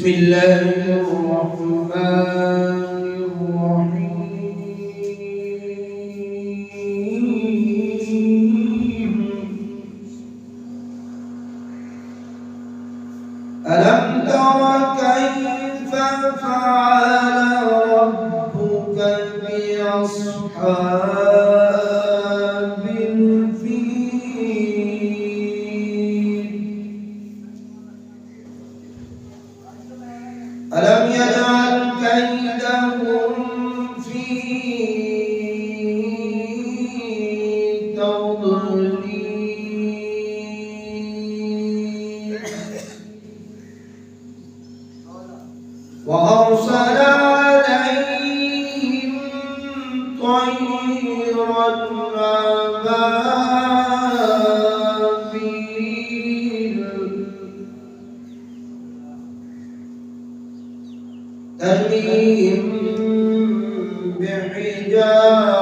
بسم الله الرحمن الرحيم. ألم تر كيف فعل ربك بأصحاب الفيل؟ ألم يجعل كيدهم في تضليل وأرسل عليهم طيرا أبابيل ترميهم بحجارة